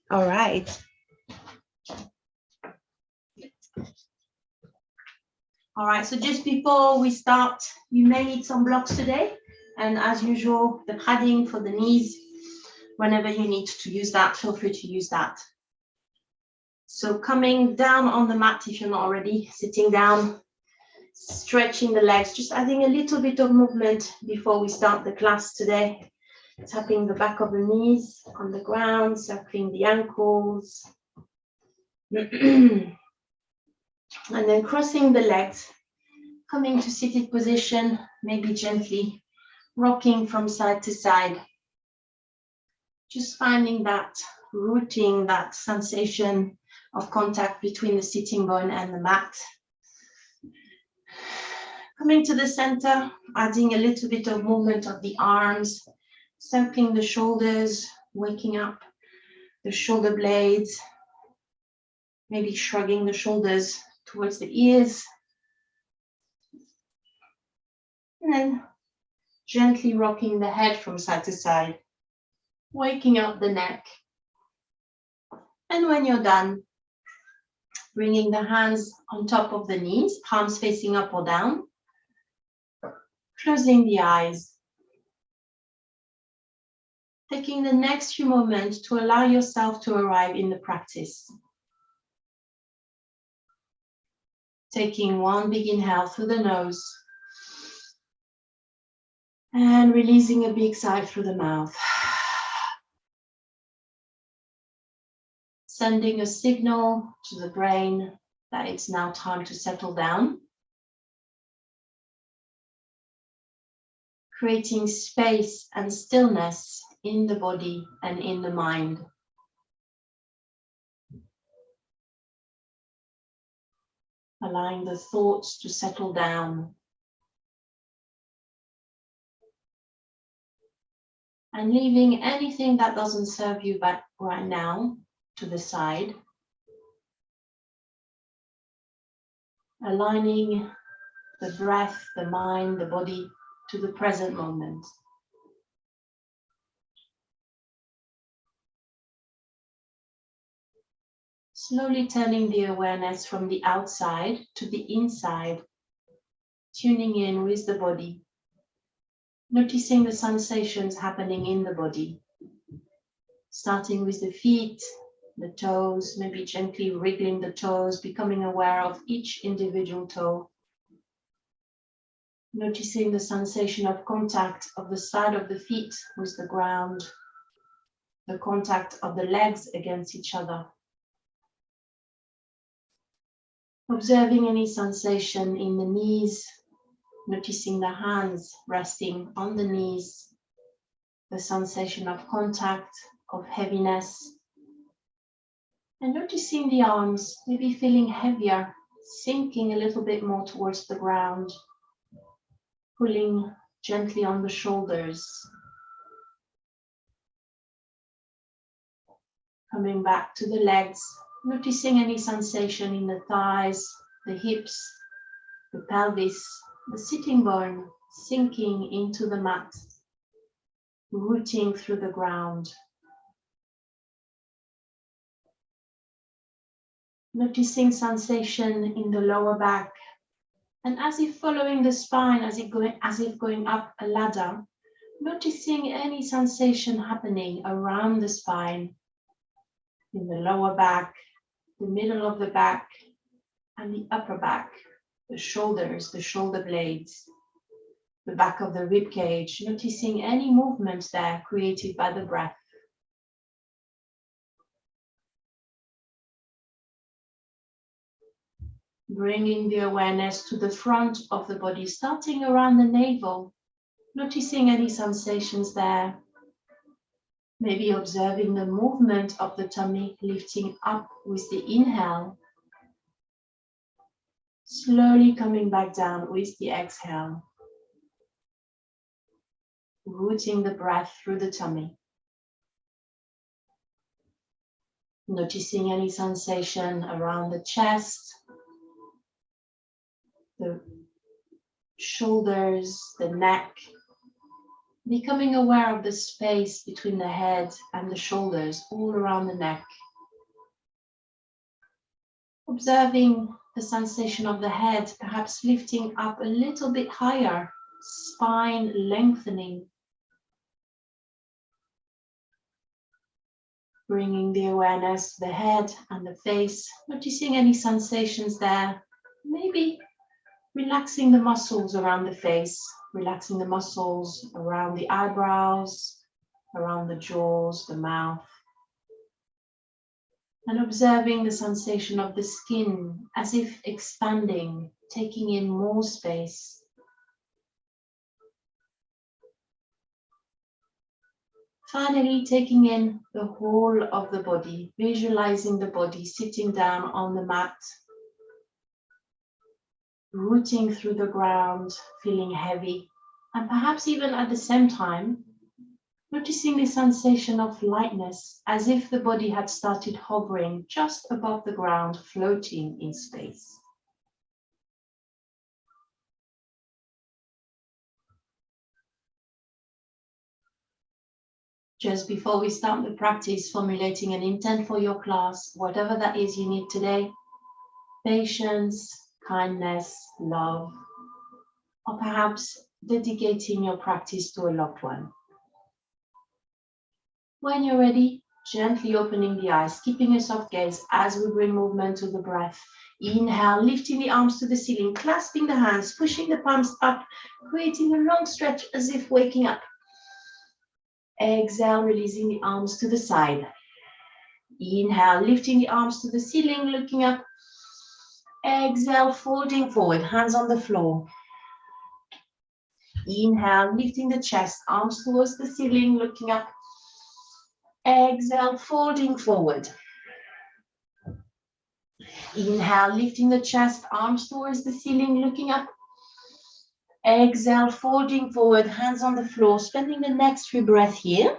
All right. All right, so just before we start, you may need some blocks today. And as usual, the padding for the knees, whenever you need to use that, feel free to use that. So coming down on the mat, if you're not already, sitting down, stretching the legs, just adding a little bit of movement before we start the class today. Tapping the back of the knees on the ground, circling the ankles. And then crossing the legs, coming to seated position, maybe gently rocking from side to side. Just finding that rooting, that sensation of contact between the sitting bone and the mat. Coming to the center, adding a little bit of movement of the arms, circling the shoulders, waking up the shoulder blades, maybe shrugging the shoulders towards the ears. And then gently rocking the head from side to side, waking up the neck. And when you're done, bringing the hands on top of the knees, palms facing up or down, closing the eyes. Taking the next few moments to allow yourself to arrive in the practice. Taking one big inhale through the nose and releasing a big sigh through the mouth. Sending a signal to the brain that it's now time to settle down. Creating space and stillness in the body and in the mind. Allowing the thoughts to settle down. And leaving anything that doesn't serve you back right now to the side. Aligning the breath, the mind, the body to the present moment. Slowly turning the awareness from the outside to the inside, tuning in with the body, noticing the sensations happening in the body, starting with the feet, the toes, maybe gently wriggling the toes, becoming aware of each individual toe, noticing the sensation of contact of the side of the feet with the ground, the contact of the legs against each other. Observing any sensation in the knees, noticing the hands resting on the knees, the sensation of contact, of heaviness, and noticing the arms, maybe feeling heavier, sinking a little bit more towards the ground, pulling gently on the shoulders, coming back to the legs, noticing any sensation in the thighs, the hips, the pelvis, the sitting bone, sinking into the mat, rooting through the ground. Noticing sensation in the lower back, and as if following the spine, as if going up a ladder, noticing any sensation happening around the spine, in the lower back, the middle of the back, and the upper back, the shoulders, the shoulder blades, the back of the rib cage, noticing any movements there created by the breath. Bringing the awareness to the front of the body, starting around the navel, noticing any sensations there. Maybe observing the movement of the tummy lifting up with the inhale, slowly coming back down with the exhale, rooting the breath through the tummy. Noticing any sensation around the chest, the shoulders, the neck, Becoming aware of the space between the head and the shoulders, all around the neck. Observing the sensation of the head, perhaps lifting up a little bit higher, spine lengthening. Bringing the awareness to the head and the face, noticing any sensations there. Maybe relaxing the muscles around the face, relaxing the muscles around the eyebrows, around the jaws, the mouth. And observing the sensation of the skin as if expanding, taking in more space. Finally, taking in the whole of the body, visualizing the body sitting down on the mat, rooting through the ground, feeling heavy, and perhaps even at the same time, noticing the sensation of lightness, as if the body had started hovering just above the ground, floating in space. Just before we start the practice, formulating an intent for your class, whatever that is you need today, patience, kindness, love, or perhaps dedicating your practice to a loved one. When you're ready, gently opening the eyes, keeping a soft gaze as we bring movement to the breath. Inhale, lifting the arms to the ceiling, clasping the hands, pushing the palms up, creating a long stretch as if waking up. Exhale, releasing the arms to the side. Inhale, lifting the arms to the ceiling, looking up. Exhale, folding forward, hands on the floor. Inhale, lifting the chest, arms towards the ceiling, looking up. Exhale, folding forward. Inhale, lifting the chest, arms towards the ceiling, looking up. Exhale, folding forward, hands on the floor, spending the next few breaths here.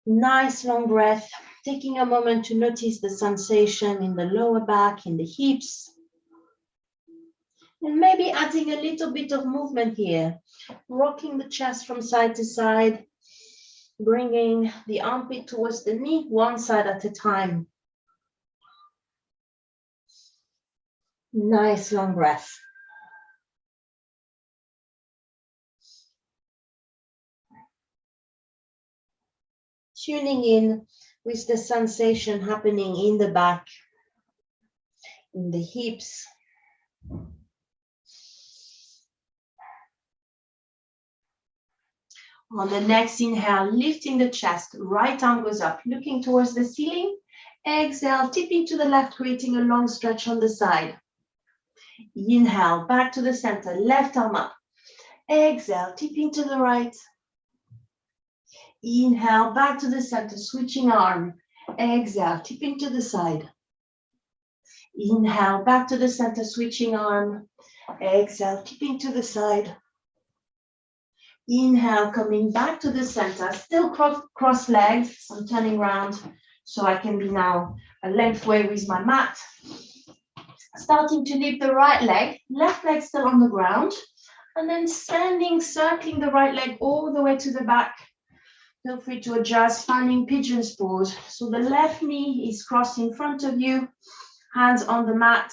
Nice long breath, taking a moment to notice the sensation in the lower back, in the hips. And maybe adding a little bit of movement here, rocking the chest from side to side, bringing the armpit towards the knee, one side at a time. Nice long breath. Tuning in with the sensation happening in the back, in the hips. On the next inhale, lifting the chest, right arm goes up, looking towards the ceiling. Exhale, tipping to the left, creating a long stretch on the side. Inhale, back to the center, left arm up. Exhale, tipping to the right. Inhale, back to the center, switching arm. Exhale, tipping to the side. Inhale, back to the center, switching arm. Exhale, tipping to the side. Inhale, coming back to the center, still cross legs. So I'm turning around so I can be now a lengthway with my mat. Starting to lift the right leg, left leg still on the ground, and then standing, circling the right leg all the way to the back. Feel free to adjust, finding pigeon's pose. So the left knee is crossed in front of you, hands on the mat,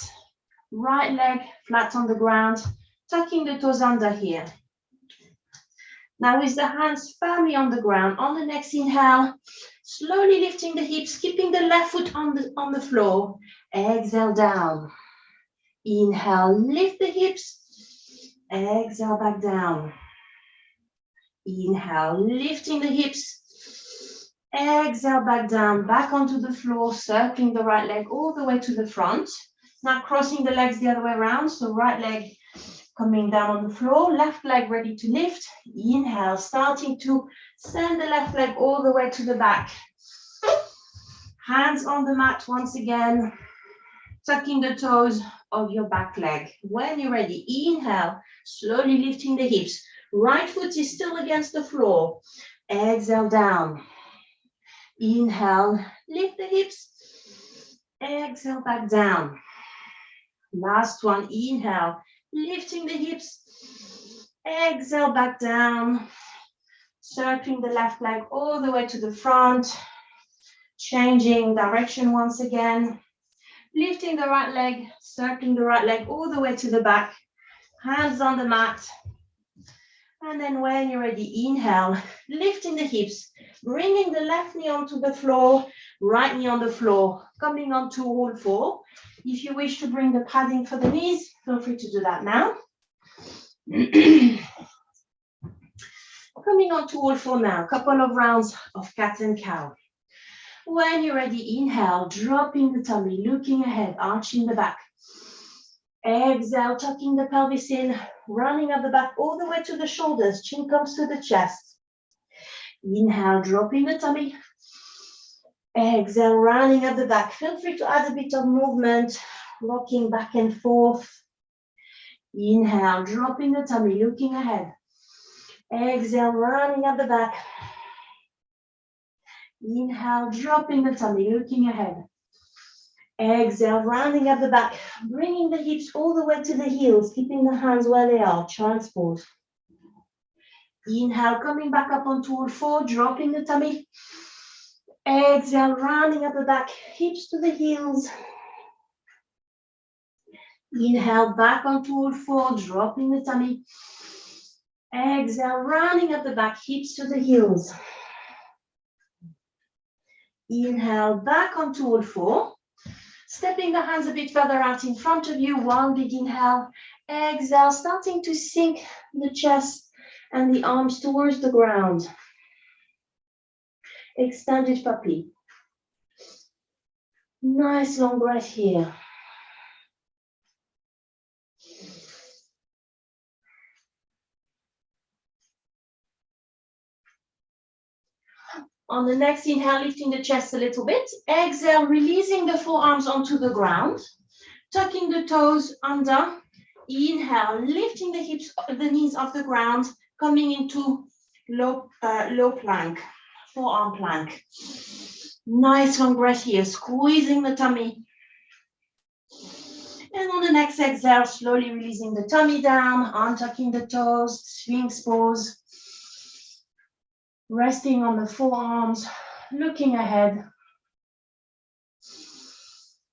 right leg flat on the ground, tucking the toes under here. Now with the hands firmly on the ground, on the next inhale, slowly lifting the hips, keeping the left foot on the floor. Exhale down. Inhale, lift the hips. Exhale back down. Inhale, lifting the hips. Exhale back down, back onto the floor, circling the right leg all the way to the front. Now crossing the legs the other way around, so right leg coming down on the floor, left leg ready to lift. Inhale, starting to send the left leg all the way to the back. Hands on the mat once again, tucking the toes of your back leg. When you're ready, inhale, slowly lifting the hips. Right foot is still against the floor. Exhale down. Inhale, lift the hips. Exhale back down. Last one, inhale, lifting the hips. Exhale back down. Circling the left leg all the way to the front. Changing direction once again. Lifting the right leg, circling the right leg all the way to the back. Hands on the mat. And then when you're ready, inhale, lifting the hips, bringing the left knee onto the floor, right knee on the floor, coming onto all four. If you wish to bring the padding for the knees, feel free to do that now. Coming onto all four now, couple of rounds of cat and cow. When you're ready, inhale, dropping the tummy, looking ahead, arching the back. Exhale, tucking the pelvis in, running up the back all the way to the shoulders, chin comes to the chest. Inhale, dropping the tummy. Exhale, running up the back. Feel free to add a bit of movement, rocking back and forth. Inhale, dropping the tummy, looking ahead. Exhale, running up the back. Inhale, dropping the tummy, looking ahead. Exhale, rounding up the back, bringing the hips all the way to the heels, keeping the hands where they are, child's pose. Inhale, coming back up onto all four, dropping the tummy. Exhale, rounding up the back, hips to the heels. Inhale, back onto all four, dropping the tummy. Exhale, rounding up the back, hips to the heels. Inhale, back onto all four. Stepping the hands a bit further out in front of you, one big inhale. Exhale, starting to sink the chest and the arms towards the ground. Extended puppy. Nice long breath here. On the next inhale, lifting the chest a little bit. Exhale, releasing the forearms onto the ground. Tucking the toes under. Inhale, lifting the hips, the knees off the ground, coming into low plank, forearm plank. Nice long breath here, squeezing the tummy. And on the next exhale, slowly releasing the tummy down, untucking the toes, Sphinx pose. Resting on the forearms, looking ahead.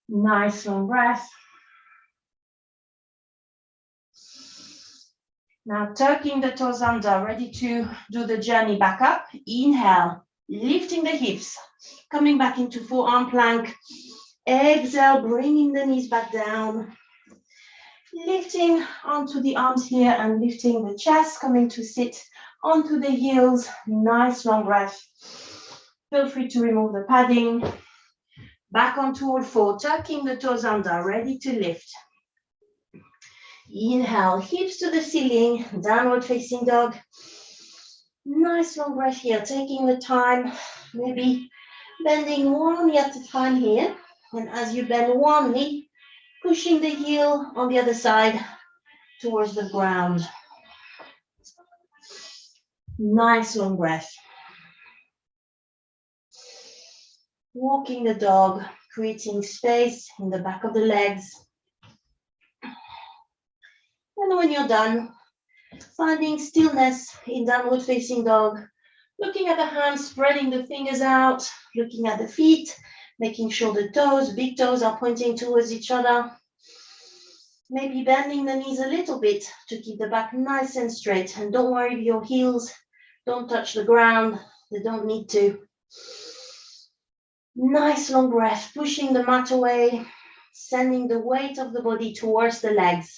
Nice long breath. Now tucking the toes under, ready to do the journey back up. Inhale, lifting the hips, coming back into forearm plank. Exhale, bringing the knees back down. Lifting onto the arms here and lifting the chest, coming to sit onto the heels. Nice long breath. Feel free to remove the padding. Back onto all four, tucking the toes under, ready to lift. Inhale, hips to the ceiling, downward facing dog. Nice long breath here, taking the time, maybe bending one knee at a time here. And as you bend one knee, pushing the heel on the other side towards the ground. Nice long breath. Walking the dog, creating space in the back of the legs. And when you're done, finding stillness in downward facing dog, looking at the hands, spreading the fingers out, looking at the feet, making sure the toes, big toes are pointing towards each other. Maybe bending the knees a little bit to keep the back nice and straight. And don't worry if your heels don't touch the ground, they don't need to. Nice long breath, pushing the mat away, sending the weight of the body towards the legs.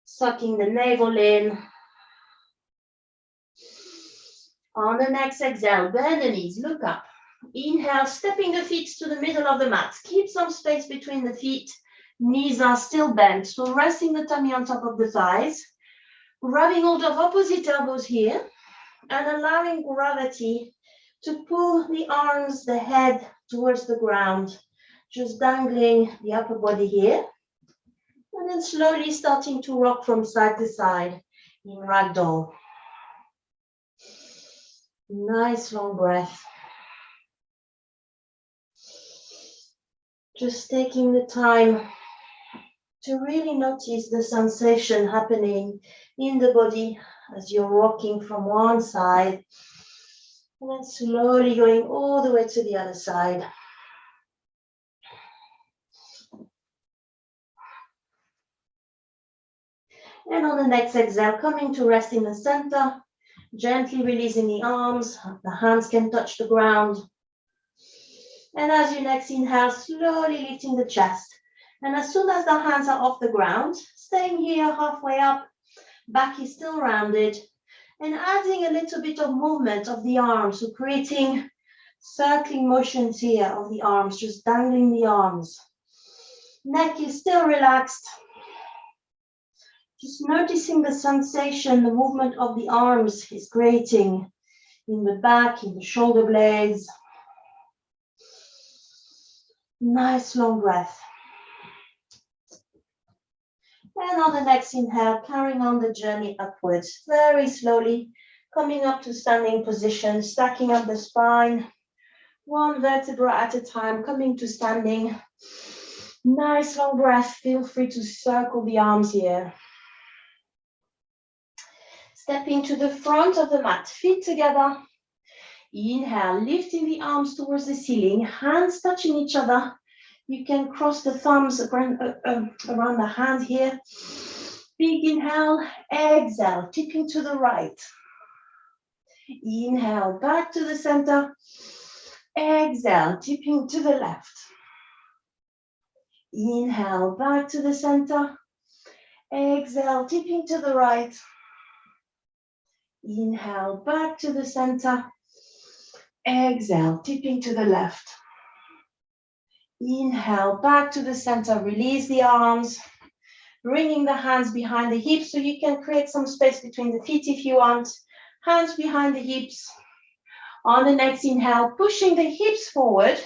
Sucking the navel in. On the next exhale, bend the knees, look up. Inhale, stepping the feet to the middle of the mat. Keep some space between the feet. Knees are still bent, so resting the tummy on top of the thighs. Grabbing hold of opposite elbows here and allowing gravity to pull the arms, the head towards the ground. Just dangling the upper body here. And then slowly starting to rock from side to side in ragdoll. Nice long breath. Just taking the time to really notice the sensation happening in the body as you're rocking from one side and then slowly going all the way to the other side. And on the next exhale, coming to rest in the center, gently releasing the arms, the hands can touch the ground. And as you next inhale, slowly lifting the chest. And as soon as the hands are off the ground, staying here halfway up, back is still rounded, and adding a little bit of movement of the arms, so creating circling motions here of the arms, just dangling the arms. Neck is still relaxed. Just noticing the sensation, the movement of the arms is creating in the back, in the shoulder blades. Nice long breath. And on the next inhale, carrying on the journey upwards, very slowly, coming up to standing position, stacking up the spine, one vertebra at a time, coming to standing. Nice long breath. Feel free to circle the arms here. Stepping to the front of the mat, feet together. Inhale, lifting the arms towards the ceiling, hands touching each other. You can cross the thumbs around the hand here. Big inhale, exhale, tipping to the right. Inhale, back to the center. Exhale, tipping to the left. Inhale, back to the center. Exhale, tipping to the right. Inhale, back to the center. Exhale, tipping to the left. Inhale, back to the center. Release the arms. Bringing the hands behind the hips so you can create some space between the feet if you want. Hands behind the hips. On the next inhale, pushing the hips forward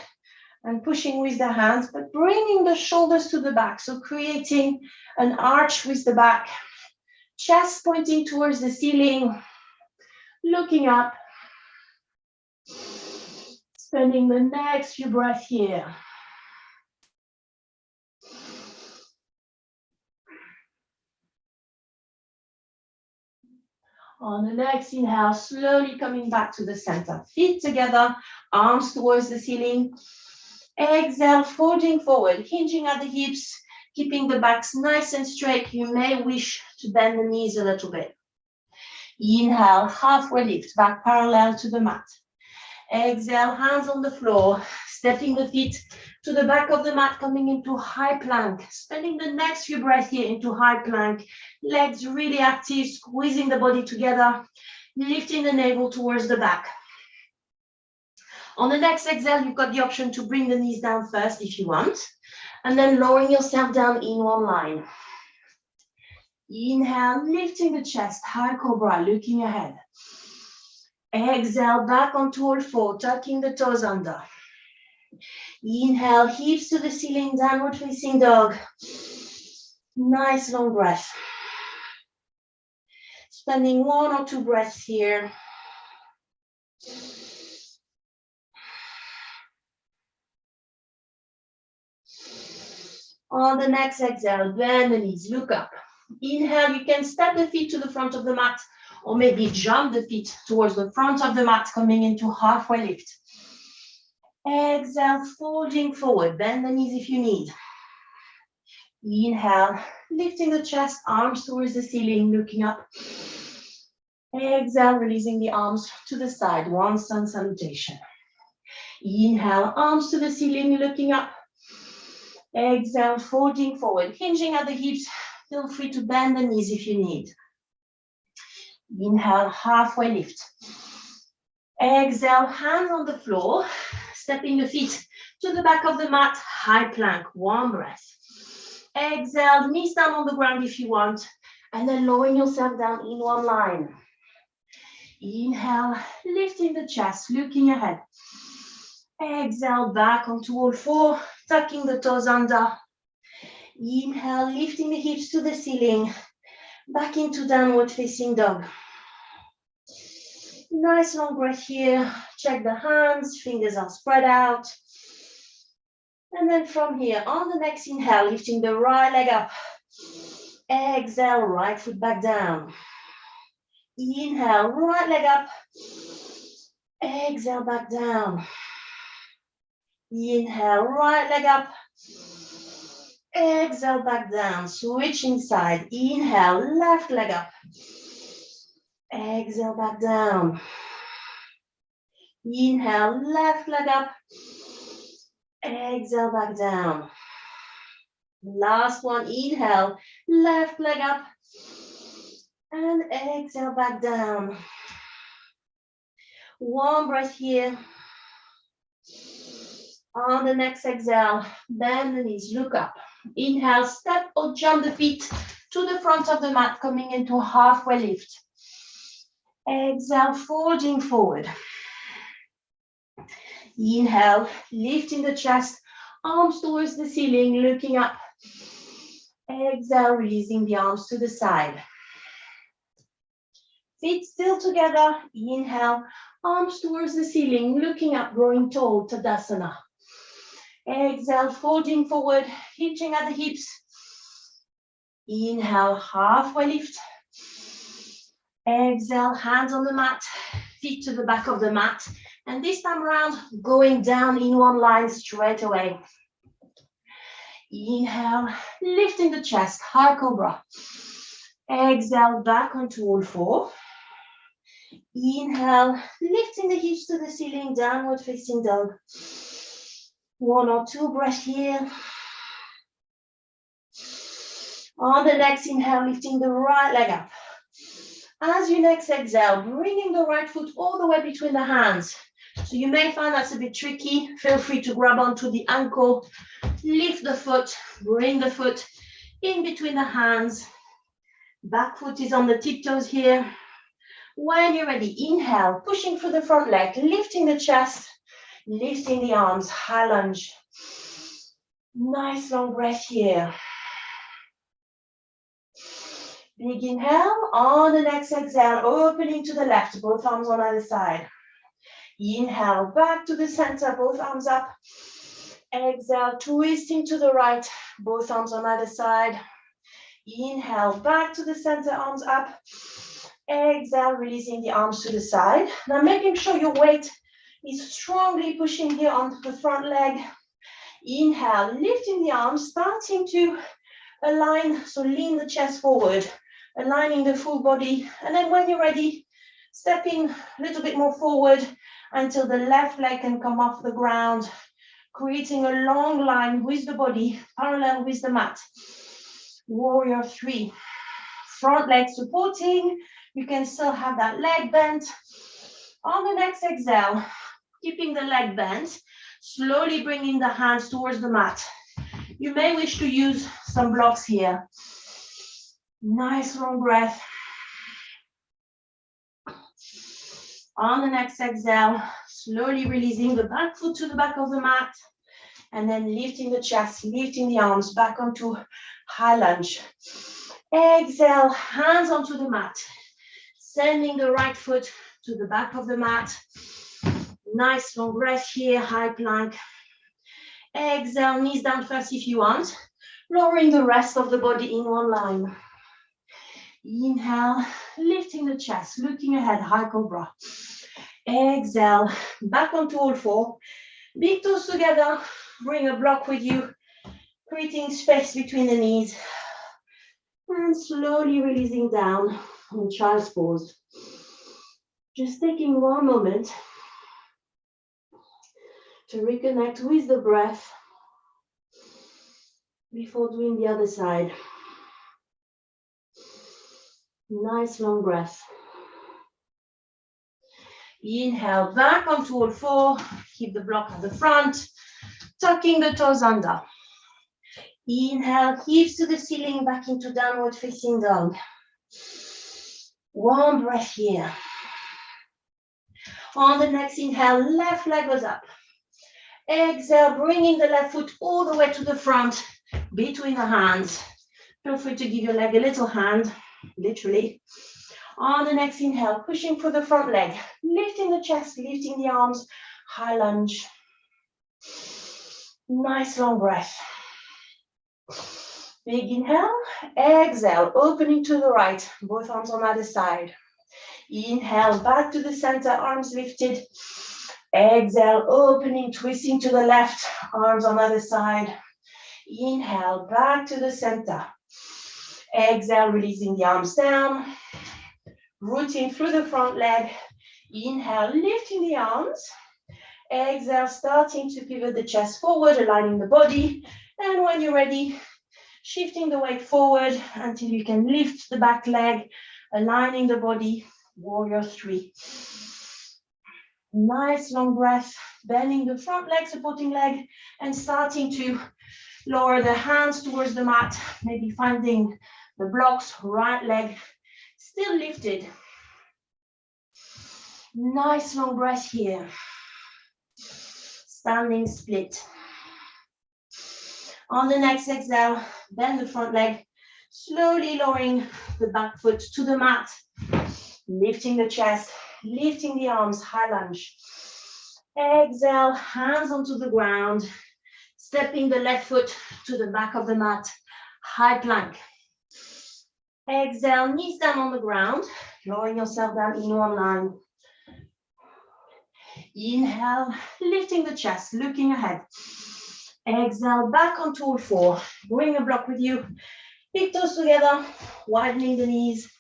and pushing with the hands, but bringing the shoulders to the back. So creating an arch with the back. Chest pointing towards the ceiling. Looking up. Spending the next few breaths here. On the next inhale, slowly coming back to the center. Feet together, arms towards the ceiling. Exhale, folding forward, hinging at the hips, keeping the backs nice and straight. You may wish to bend the knees a little bit. Inhale, halfway lift, back parallel to the mat. Exhale, hands on the floor, stepping the feet to the back of the mat, coming into high plank. Spending the next few breaths here into high plank. Legs really active, squeezing the body together, lifting the navel towards the back. On the next exhale, you've got the option to bring the knees down first if you want, and then lowering yourself down in one line. Inhale, lifting the chest, high cobra, looking ahead. Exhale, back onto all four, tucking the toes under. Inhale, hips to the ceiling, downward facing dog. Nice long breath. Spending 1 or 2 breaths here. On the next exhale, bend the knees, look up. Inhale, you can step the feet to the front of the mat, or maybe jump the feet towards the front of the mat, coming into halfway lift. Exhale, folding forward, bend the knees if you need. Inhale, lifting the chest, arms towards the ceiling, looking up. Exhale, releasing the arms to the side, one sun salutation. Inhale, arms to the ceiling, looking up. Exhale, folding forward, hinging at the hips. Feel free to bend the knees if you need. Inhale, halfway lift. Exhale, hands on the floor, stepping the feet to the back of the mat, high plank, one breath. Exhale, knees down on the ground if you want, and then lowering yourself down in one line. Inhale, lifting the chest, looking ahead. Exhale, back onto all four, tucking the toes under. Inhale, lifting the hips to the ceiling, back into downward facing dog. Nice long breath here. Check the hands, fingers are spread out. And then from here, on the next inhale, lifting the right leg up, Exhale, right foot back down. Inhale, right leg up. Exhale, back down. Inhale, right leg up. Exhale, back down. Switching side. Inhale, left leg up. Exhale, back down. Inhale, left leg up. Exhale, back down. Last one, inhale, left leg up. And exhale, back down. One breath here. On the next exhale, bend the knees, look up. Inhale, step or jump the feet to the front of the mat, coming into a halfway lift. Exhale, folding forward. Inhale, lifting the chest, arms towards the ceiling, looking up. Exhale, releasing the arms to the side. Feet still together. Inhale, arms towards the ceiling, looking up, growing tall, Tadasana. Exhale, folding forward, hitching at the hips. Inhale, halfway lift. Exhale, hands on the mat, feet to the back of the mat. And this time around, going down in one line straight away. Inhale, lifting the chest, high cobra. Exhale, back onto all four. Inhale, lifting the hips to the ceiling, downward facing dog. One or two breaths here. On the next inhale, lifting the right leg up. As you next exhale, bringing the right foot all the way between the hands. So you may find that's a bit tricky. Feel free to grab onto the ankle, lift the foot, bring the foot in between the hands. Back foot is on the tiptoes here. When you're ready, inhale, pushing through the front leg, lifting the chest, lifting the arms, high lunge. Nice long breath here. Big inhale. On the next exhale, opening to the left, both arms on either side. Inhale, back to the center, both arms up. Exhale, twisting to the right, both arms on either side. Inhale, back to the center, arms up. Exhale, releasing the arms to the side. Now making sure your weight is strongly pushing here onto the front leg. Inhale, lifting the arms, starting to align, so lean the chest forward, aligning the full body. And then when you're ready, stepping a little bit more forward until the left leg can come off the ground, creating a long line with the body, parallel with the mat. Warrior 3. Front leg supporting. You can still have that leg bent. On the next exhale, keeping the leg bent, slowly bringing the hands towards the mat. You may wish to use some blocks here. Nice long breath. On the next exhale, slowly releasing the back foot to the back of the mat, and then lifting the chest, lifting the arms back onto high lunge. Exhale, hands onto the mat, sending the right foot to the back of the mat. Nice long breath here, high plank. Exhale, knees down first if you want, lowering the rest of the body in one line. Inhale, lifting the chest, looking ahead, high cobra. Exhale, back onto all four. Big toes together, bring a block with you, creating space between the knees. And slowly releasing down in child's pose. Just taking one moment to reconnect with the breath before doing the other side. Nice long breath. Inhale, back onto all four. Keep the block at the front, tucking the toes under. Inhale, hips to the ceiling, back into downward facing dog. One breath here. On the next inhale, left leg goes up. Exhale, bringing the left foot all the way to the front, between the hands. Feel free to give your leg a little hand, literally. On the next inhale, pushing for the front leg, lifting the chest, lifting the arms, high lunge. Nice long breath. Big inhale, exhale, opening to the right, both arms on either side. Inhale, back to the center, arms lifted. Exhale, opening, twisting to the left, arms on either side. Inhale, back to the center. Exhale, releasing the arms down. Rooting through the front leg. Inhale, lifting the arms. Exhale, starting to pivot the chest forward, aligning the body. And when you're ready, shifting the weight forward until you can lift the back leg, aligning the body, warrior 3. Nice long breath, bending the front leg, supporting leg, and starting to lower the hands towards the mat, maybe finding the blocks, right leg still lifted. Nice long breath here. Standing split. On the next exhale, bend the front leg, slowly lowering the back foot to the mat, lifting the chest, lifting the arms, high lunge. Exhale, hands onto the ground, stepping the left foot to the back of the mat, high plank. Exhale, knees down on the ground, lowering yourself down in one line. Inhale, lifting the chest, looking ahead. Exhale, back onto all four. Bring a block with you. Big toes together, widening the knees,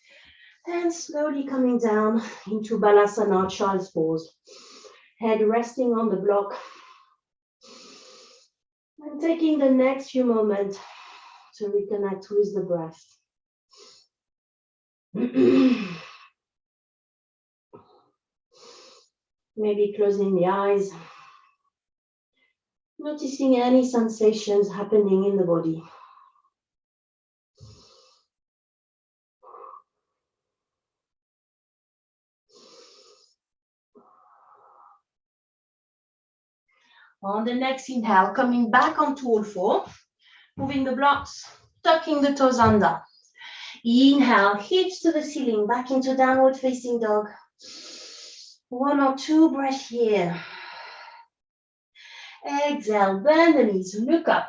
and slowly coming down into Balasana, child's pose. Head resting on the block. And taking the next few moments to reconnect with the breath. Maybe closing the eyes. Noticing any sensations happening in the body. On the next inhale, coming back onto all four, moving the blocks, tucking the toes under. Inhale, hips to the ceiling, back into downward facing dog. 1 or 2 breaths here. Exhale, bend the knees, look up.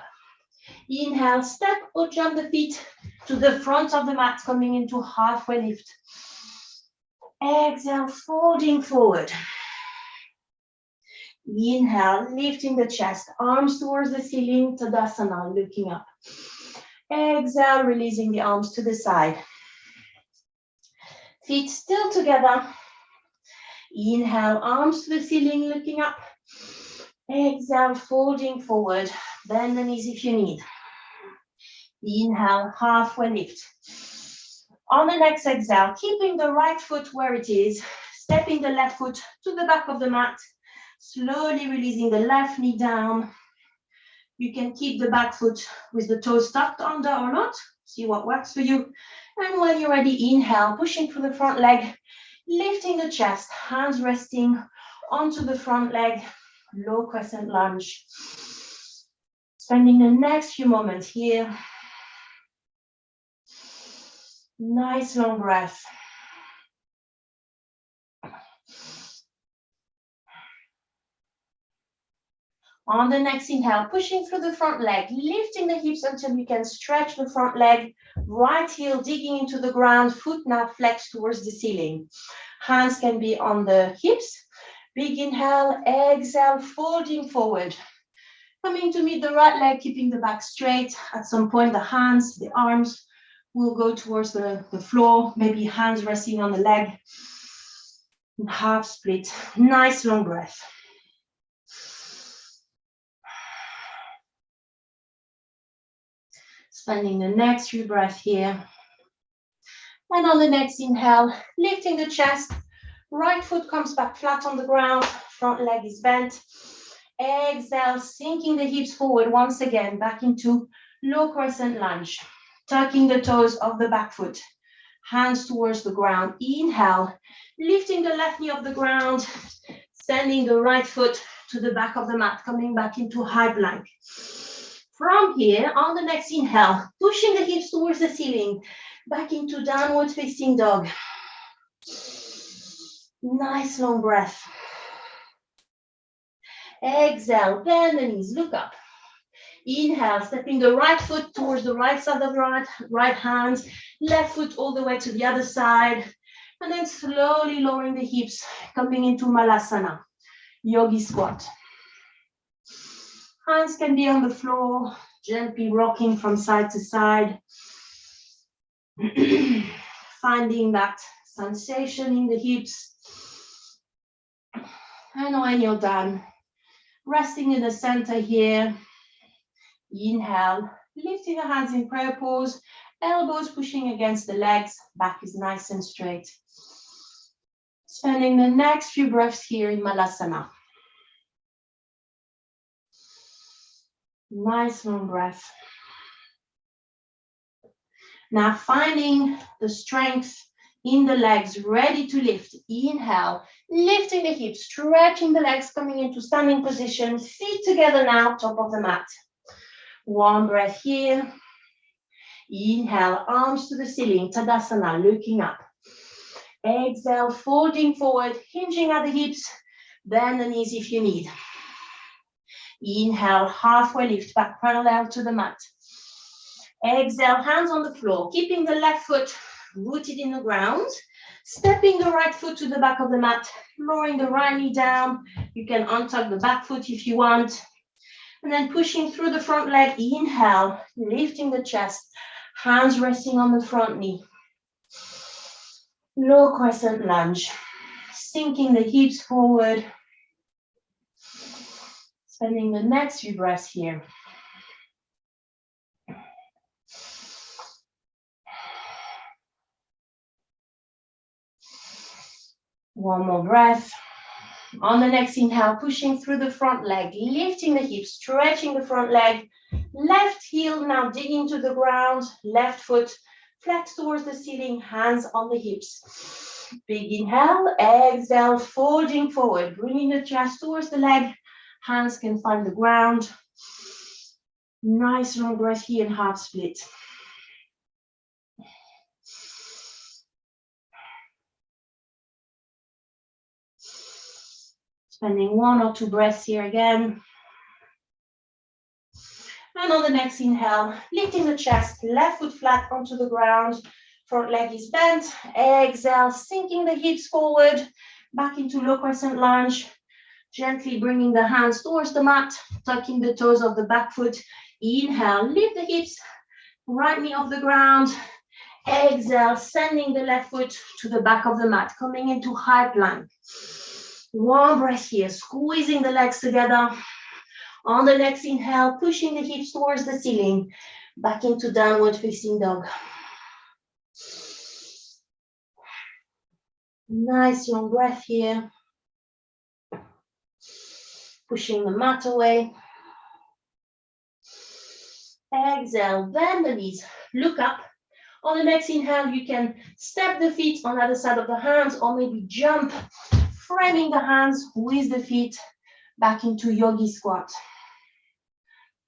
Inhale, step or jump the feet to the front of the mat, coming into halfway lift. Exhale, folding forward. Inhale, lifting the chest, arms towards the ceiling, Tadasana, looking up. Exhale, releasing the arms to the side. Feet still together. Inhale, arms to the ceiling, looking up. Exhale, folding forward. Bend the knees if you need. Inhale, halfway lift. On the next exhale, keeping the right foot where it is, stepping the left foot to the back of the mat, slowly releasing the left knee down. You can keep the back foot with the toes tucked under or not. See what works for you. And when you're ready, inhale, pushing through the front leg, lifting the chest, hands resting onto the front leg, low crescent lunge. Spending the next few moments here. Nice long breath. On the next inhale, pushing through the front leg, lifting the hips until you can stretch the front leg, right heel digging into the ground, foot now flexed towards the ceiling. Hands can be on the hips. Big inhale, exhale, folding forward. Coming to meet the right leg, keeping the back straight. At some point, the hands, the arms will go towards the floor, maybe hands resting on the leg. Half split. Nice long breath. Spending the next few breaths here. And on the next inhale, lifting the chest. Right foot comes back flat on the ground. Front leg is bent. Exhale, sinking the hips forward once again, back into low crescent lunge. Tucking the toes of the back foot. Hands towards the ground. Inhale, lifting the left knee off the ground. Sending the right foot to the back of the mat, coming back into high plank. From here, on the next inhale, pushing the hips towards the ceiling, back into downward facing dog. Nice long breath. Exhale, bend the knees, look up. Inhale, stepping the right foot towards the right side of the right hand, left foot all the way to the other side, and then slowly lowering the hips, coming into Malasana, yogi squat. Hands can be on the floor, gently rocking from side to side. Finding that sensation in the hips. And when you're done, resting in the center here. Inhale, lifting the hands in prayer pose, elbows pushing against the legs, back is nice and straight. Spending the next few breaths here in Malasana. Nice long breath. Now finding the strength in the legs, ready to lift. Inhale, lifting the hips, stretching the legs, coming into standing position. Feet together now, top of the mat. One breath here. Inhale, arms to the ceiling, Tadasana, looking up. Exhale, folding forward, hinging at the hips. Bend the knees if you need. Inhale, halfway lift, back parallel to the mat. Exhale, hands on the floor, keeping the left foot rooted in the ground. Stepping the right foot to the back of the mat, lowering the right knee down. You can untuck the back foot if you want. And then pushing through the front leg. Inhale, lifting the chest, hands resting on the front knee. Low crescent lunge, sinking the hips forward. Spending the next few breaths here. One more breath. On the next inhale, pushing through the front leg, lifting the hips, stretching the front leg. Left heel now digging to the ground, left foot flex towards the ceiling, hands on the hips. Big inhale, exhale, folding forward, bringing the chest towards the leg. Hands can find the ground. Nice long breath here in half split. Spending one or two breaths here again. And on the next inhale, lifting the chest, left foot flat onto the ground, front leg is bent. Exhale, sinking the hips forward, back into low crescent lunge. Gently bringing the hands towards the mat, tucking the toes of the back foot. Inhale, lift the hips, right knee off the ground. Exhale, sending the left foot to the back of the mat, coming into high plank. One breath here, squeezing the legs together. On the next inhale, pushing the hips towards the ceiling, back into downward facing dog. Nice long breath here. Pushing the mat away. Exhale, bend the knees, look up. On the next inhale, you can step the feet on the other side of the hands or maybe jump, framing the hands with the feet back into yogi squat.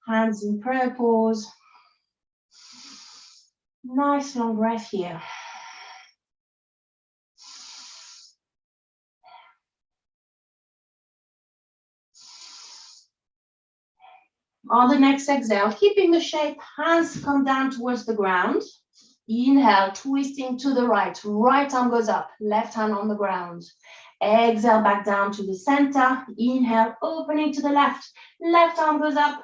Hands in prayer pose. Nice long breath here. On the next exhale, keeping the shape, hands come down towards the ground. Inhale, twisting to the right. Right arm goes up, left hand on the ground. Exhale, back down to the center. Inhale, opening to the left. Left arm goes up.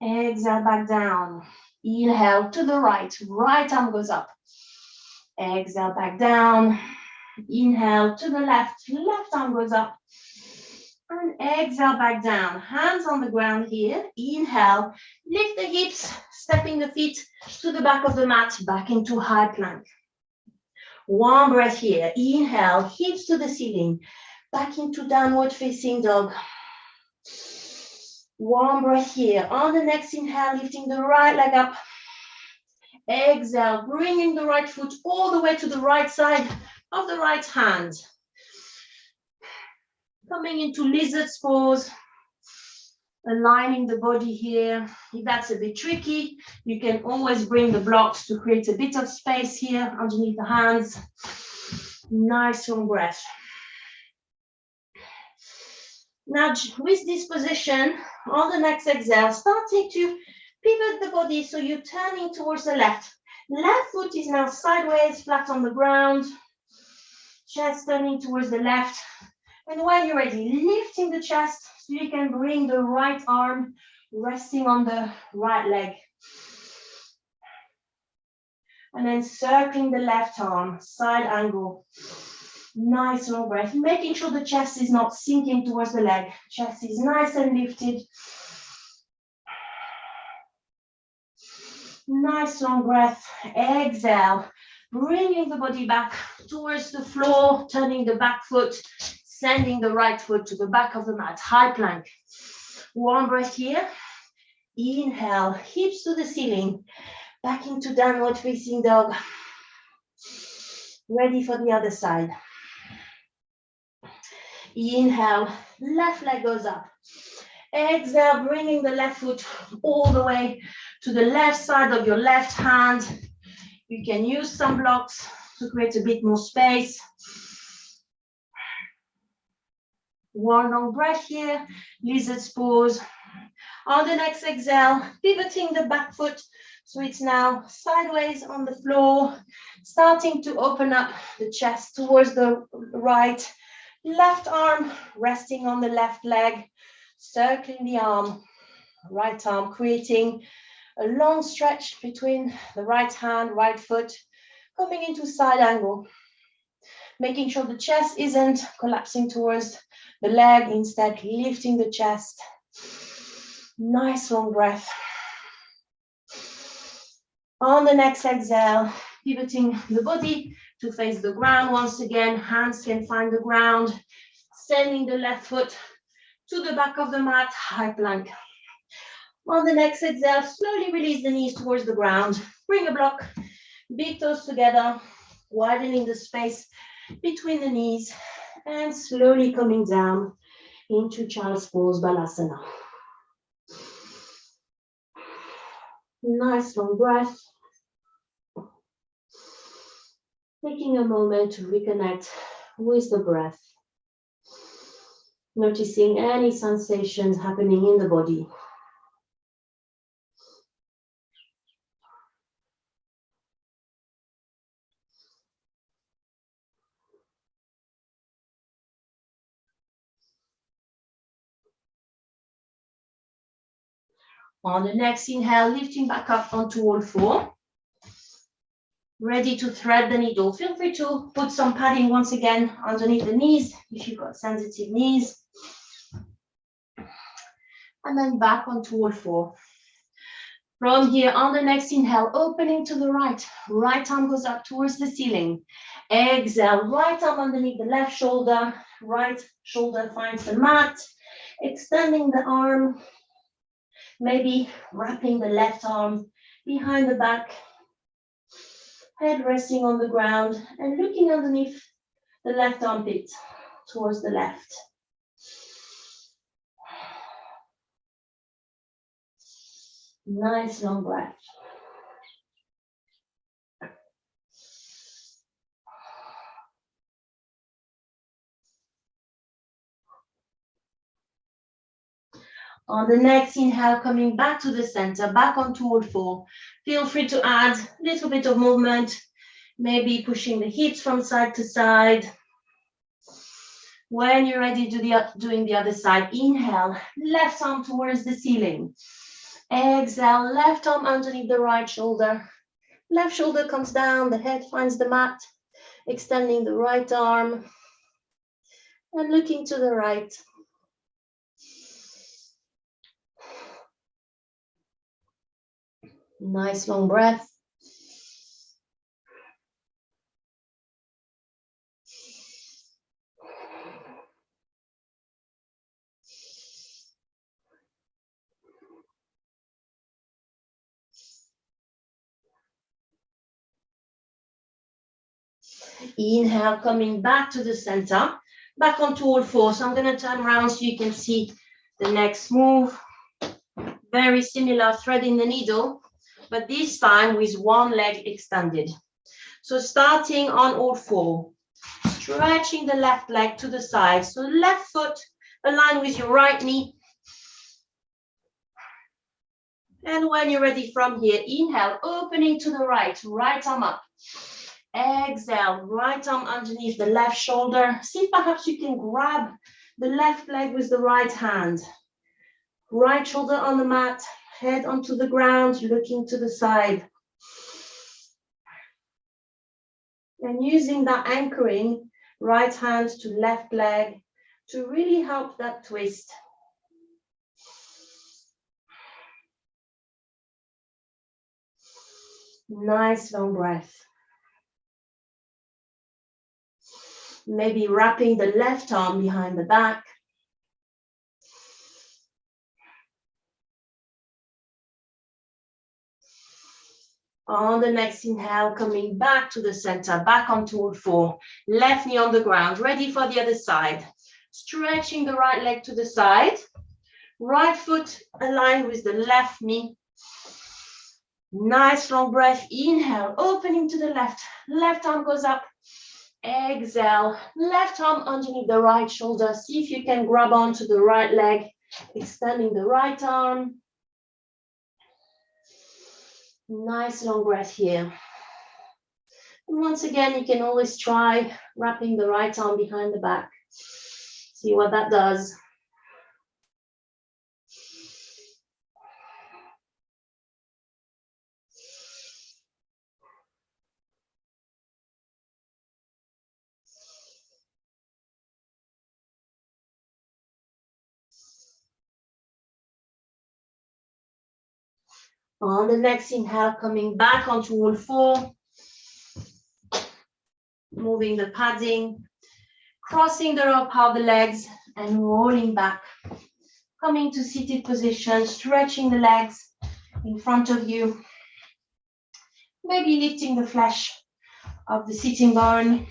Exhale, back down. Inhale to the right. Right arm goes up. Exhale, back down. Inhale to the left. Left arm goes up. And exhale, back down. Hands on the ground here. Inhale, lift the hips, stepping the feet to the back of the mat, back into high plank. One breath here. Inhale, hips to the ceiling, back into downward facing dog. One breath here. On the next inhale, lifting the right leg up. Exhale, bringing the right foot all the way to the right side of the right hand. Coming into lizard's pose, aligning the body here. If that's a bit tricky, you can always bring the blocks to create a bit of space here underneath the hands. Nice long breath. Now, with this position, on the next exhale, starting to pivot the body, so you're turning towards the left. Left foot is now sideways, flat on the ground. Chest turning towards the left. And when you're ready, lifting the chest so you can bring the right arm resting on the right leg. And then circling the left arm, side angle. Nice long breath, making sure the chest is not sinking towards the leg. Chest is nice and lifted. Nice long breath. Exhale, bringing the body back towards the floor, turning the back foot, sending the right foot to the back of the mat, high plank. One breath here. Inhale, hips to the ceiling, back into downward facing dog. Ready for the other side. Inhale, left leg goes up. Exhale, bringing the left foot all the way to the left side of your left hand. You can use some blocks to create a bit more space. One long breath here, lizard's pose. On the next exhale, pivoting the back foot, so it's now sideways on the floor, starting to open up the chest towards the right. Left arm resting on the left leg, circling the arm, right arm, creating a long stretch between the right hand, right foot, coming into side angle, making sure the chest isn't collapsing towards the leg, instead lifting the chest. Nice long breath. On the next exhale, pivoting the body to face the ground once again, hands can find the ground, sending the left foot to the back of the mat, high plank. On the next exhale, slowly release the knees towards the ground, bring a block, big toes together, widening the space between the knees, and slowly coming down into child's pose, balasana. Nice long breath. Taking a moment to reconnect with the breath. Noticing any sensations happening in the body. On the next inhale, lifting back up onto all four. Ready to thread the needle. Feel free to put some padding once again underneath the knees if you've got sensitive knees. And then back onto all four. From here, on the next inhale, opening to the right. Right arm goes up towards the ceiling. Exhale, right arm underneath the left shoulder. Right shoulder finds the mat. Extending the arm. Maybe wrapping the left arm behind the back. Head resting on the ground and looking underneath the left armpit towards the left. Nice long breath. On the next inhale, coming back to the center, back onto all four. Feel free to add a little bit of movement, maybe pushing the hips from side to side. When you're ready to doing the other side, inhale, left arm towards the ceiling. Exhale, left arm underneath the right shoulder. Left shoulder comes down, the head finds the mat, extending the right arm and looking to the right. Nice long breath. Inhale, coming back to the center, back onto all fours. So I'm going to turn around so you can see the next move. Very similar, threading the needle, but this time with one leg extended. So starting on all four, stretching the left leg to the side. So left foot Align with your right knee. And when you're ready from here, inhale, opening to the right, right arm up. Exhale, right arm underneath the left shoulder. See if perhaps you can grab the left leg with the right hand. Right shoulder on the mat, head onto the ground, looking to the side. And using that anchoring, right hand to left leg to really help that twist. Nice long breath. Maybe wrapping the left arm behind the back. On the next inhale, coming back to the center, back onto all four. Left knee on the ground, ready for the other side. Stretching the right leg to the side. Right foot aligned with the left knee. Nice long breath. Inhale, opening to the left. Left arm goes up. Exhale, left arm underneath the right shoulder. See if you can grab onto the right leg, extending the right arm. Nice long breath here. And once again, you can always try wrapping the right arm behind the back. See what that does. On the next inhale, coming back onto all four. Moving the padding, crossing the rope out the legs and rolling back. Coming to seated position, stretching the legs in front of you. Maybe lifting the flesh of the sitting bone.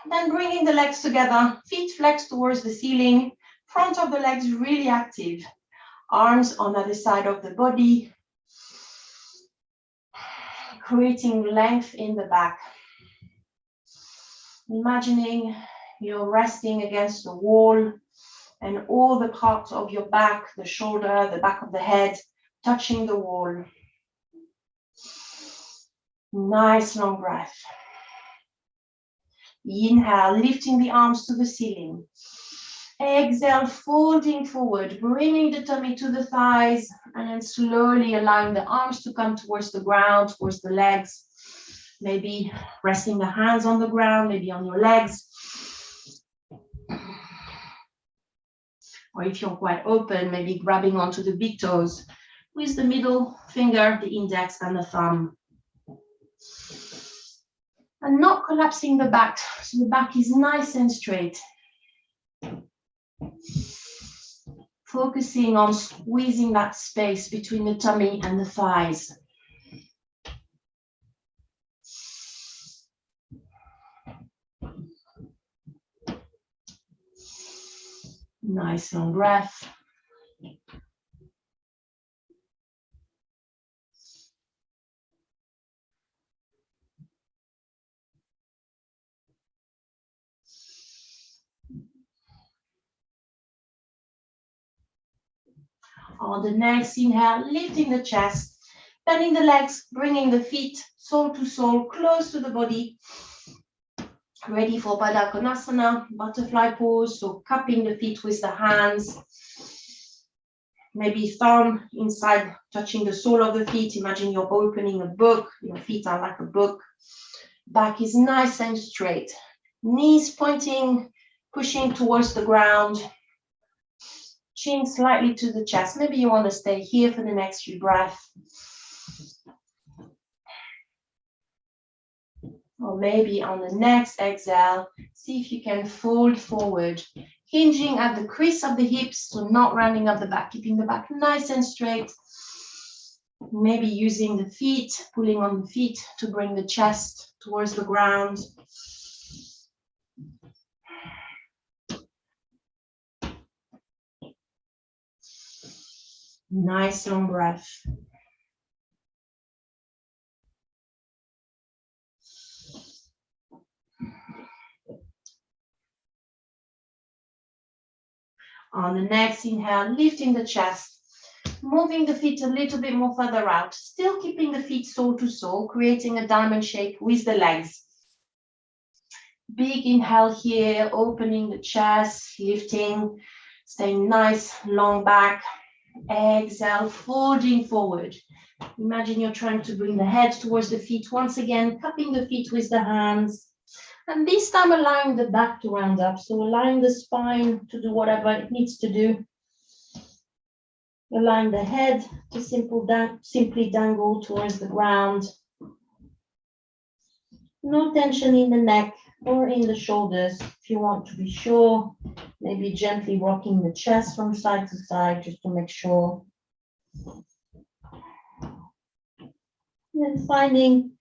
Then bringing the legs together, feet flexed towards the ceiling, front of the legs really active. Arms on the other side of the body, creating length in the back. Imagining you're resting against the wall and all the parts of your back, the shoulder, the back of the head, touching the wall. Nice long breath. Inhale, lifting the arms to the ceiling. Exhale, folding forward, bringing the tummy to the thighs, and then slowly allowing the arms to come towards the ground, towards the legs. Maybe resting the hands on the ground, maybe on your legs. Or if you're quite open, maybe grabbing onto the big toes with the middle finger, the index, and the thumb. And not collapsing the back, so the back is nice and straight. Focusing on squeezing that space between the tummy and the thighs. Nice long breath. On the next inhale, lifting the chest, bending the legs, bringing the feet sole to sole, close to the body. Ready for Baddha Konasana, butterfly pose, so cupping the feet with the hands. Maybe thumb inside, touching the sole of the feet. Imagine you're opening a book. Your feet are like a book. Back is nice and straight. Knees pointing, pushing towards the ground. Chin slightly to the chest. Maybe you want to stay here for the next few breaths. Or maybe on the next exhale, see if you can fold forward, hinging at the crease of the hips, so not rounding up the back, keeping the back nice and straight. Maybe using the feet, pulling on the feet to bring the chest towards the ground. Nice long breath. On the next inhale, lifting the chest, moving the feet a little bit more further out, still keeping the feet sole to sole, creating a diamond shape with the legs. Big inhale here, opening the chest, lifting, staying nice, long back. Exhale, folding forward. Imagine you're trying to bring the head towards the feet. Once again, cupping the feet with the hands. And this time allowing the back to round up. So allowing the spine to do whatever it needs to do. Allowing the head to simply dangle towards the ground. No tension in the neck or in the shoulders. If you want to be sure, maybe gently rocking the chest from side to side just to make sure. And finding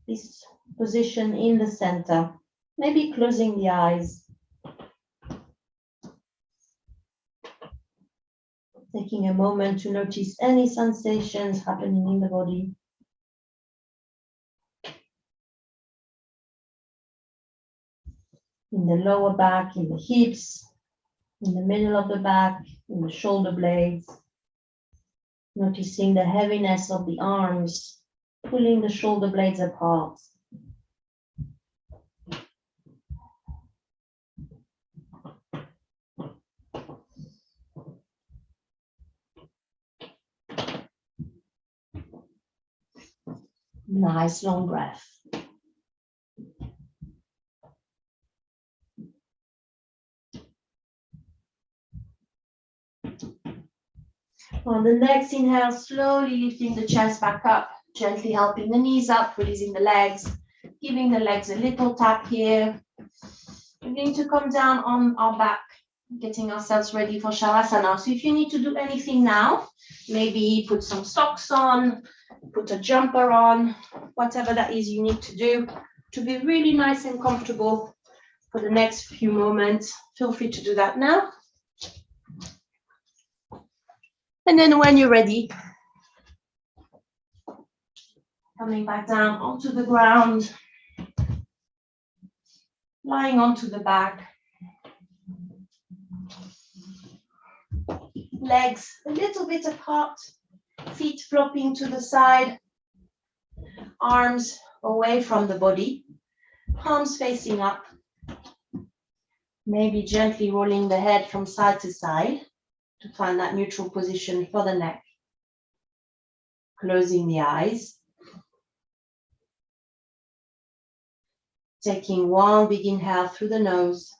this position in the center. Maybe closing the eyes. Taking a moment to notice any sensations happening in the body. In the lower back, in the hips, in the middle of the back, in the shoulder blades. Noticing the heaviness of the arms, pulling the shoulder blades apart. Nice long breath. On the next inhale, slowly lifting the chest back up, gently helping the knees up, releasing the legs, giving the legs a little tap here. We're going to come down on our back, getting ourselves ready for Shavasana. So if you need to do anything now, maybe put some socks on, put a jumper on, whatever that is you need to do to be really nice and comfortable for the next few moments. Feel free to do that now. And then when you're ready, coming back down onto the ground, lying onto the back. Legs a little bit apart, feet flopping to the side, arms away from the body, palms facing up. Maybe gently rolling the head from side to side to find that neutral position for the neck. Closing the eyes. Taking one big inhale through the nose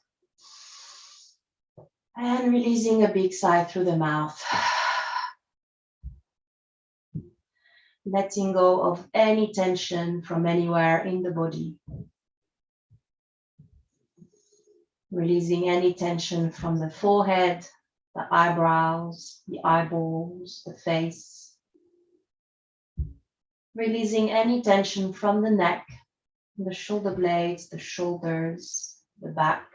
and releasing a big sigh through the mouth. Letting go of any tension from anywhere in the body. Releasing any tension from the forehead, the eyebrows, the eyeballs, the face. Releasing any tension from the neck, the shoulder blades, the shoulders, the back.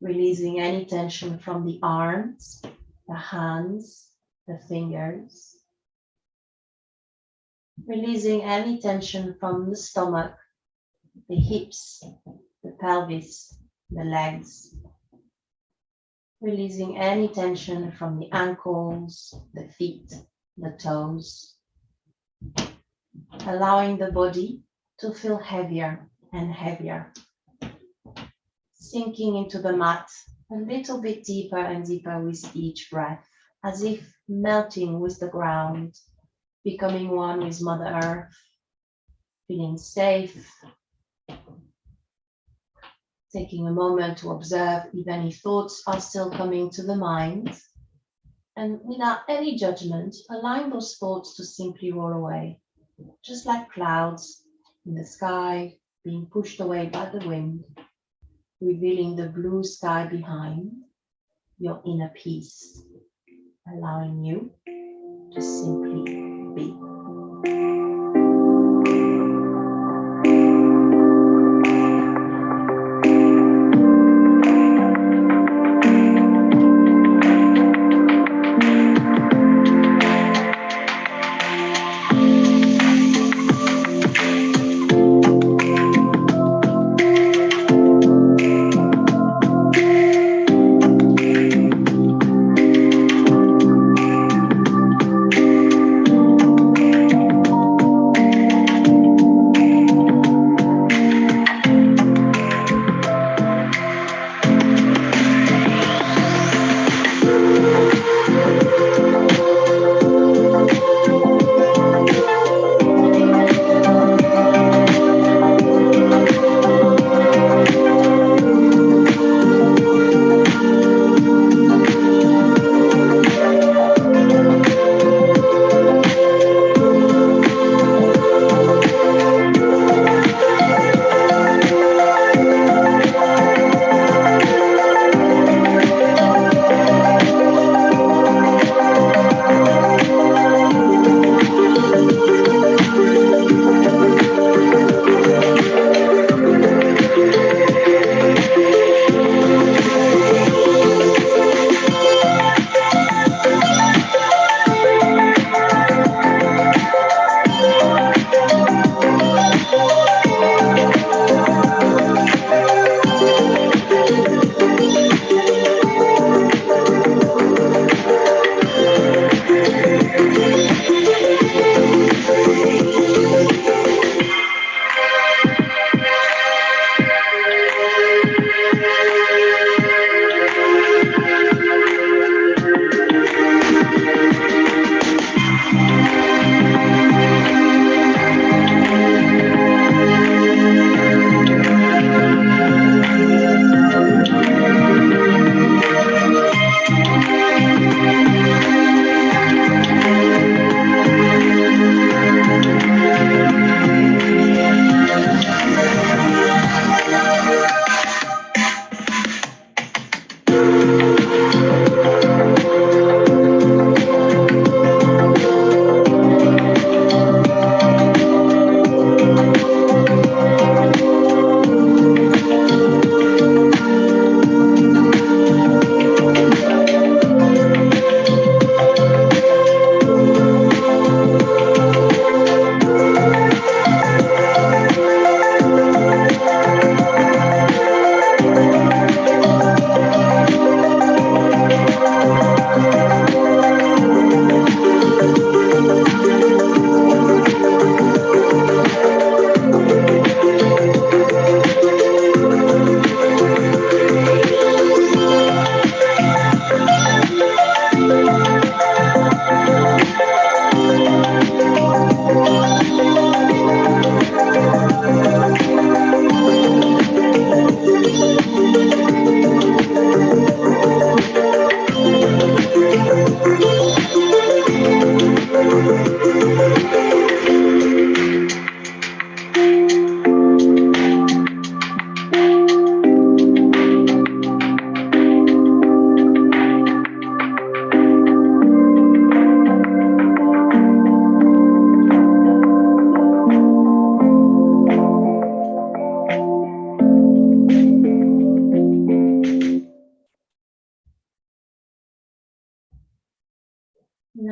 Releasing any tension from the arms, the hands, the fingers. Releasing any tension from the stomach, the hips, the pelvis, the legs. Releasing any tension from the ankles, the feet, the toes. Allowing the body to feel heavier and heavier. Sinking into the mat a little bit deeper and deeper with each breath, as if melting with the ground, becoming one with Mother Earth, feeling safe. Taking a moment to observe if any thoughts are still coming to the mind, and without any judgment, allowing those thoughts to simply roll away, just like clouds in the sky being pushed away by the wind, revealing the blue sky behind, your inner peace, allowing you to simply be.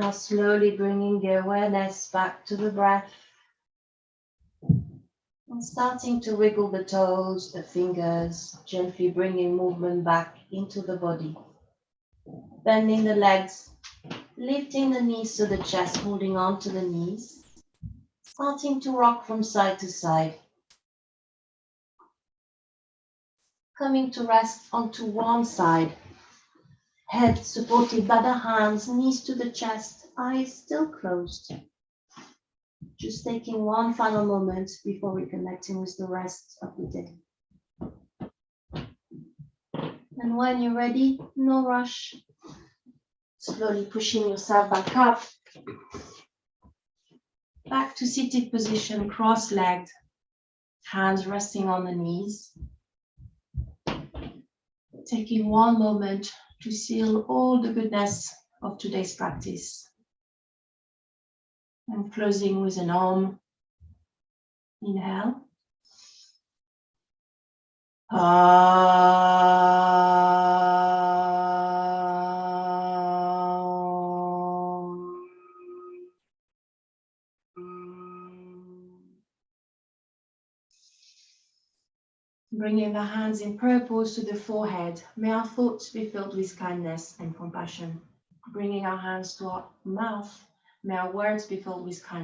Now slowly bringing the awareness back to the breath. And starting to wiggle the toes, the fingers, gently bringing movement back into the body. Bending the legs, lifting the knees to the chest, holding on to the knees. Starting to rock from side to side. Coming to rest onto one side. Head supported by the hands, knees to the chest, eyes still closed. Just taking one final moment before reconnecting with the rest of the day. And when you're ready, no rush. Slowly pushing yourself back up. Back to seated position, cross-legged. Hands resting on the knees. Taking one moment to seal all the goodness of today's practice. And closing with an Om. Inhale. Bringing the hands in prayer pose to the forehead. May our thoughts be filled with kindness and compassion. Bringing our hands to our mouth. May our words be filled with kindness.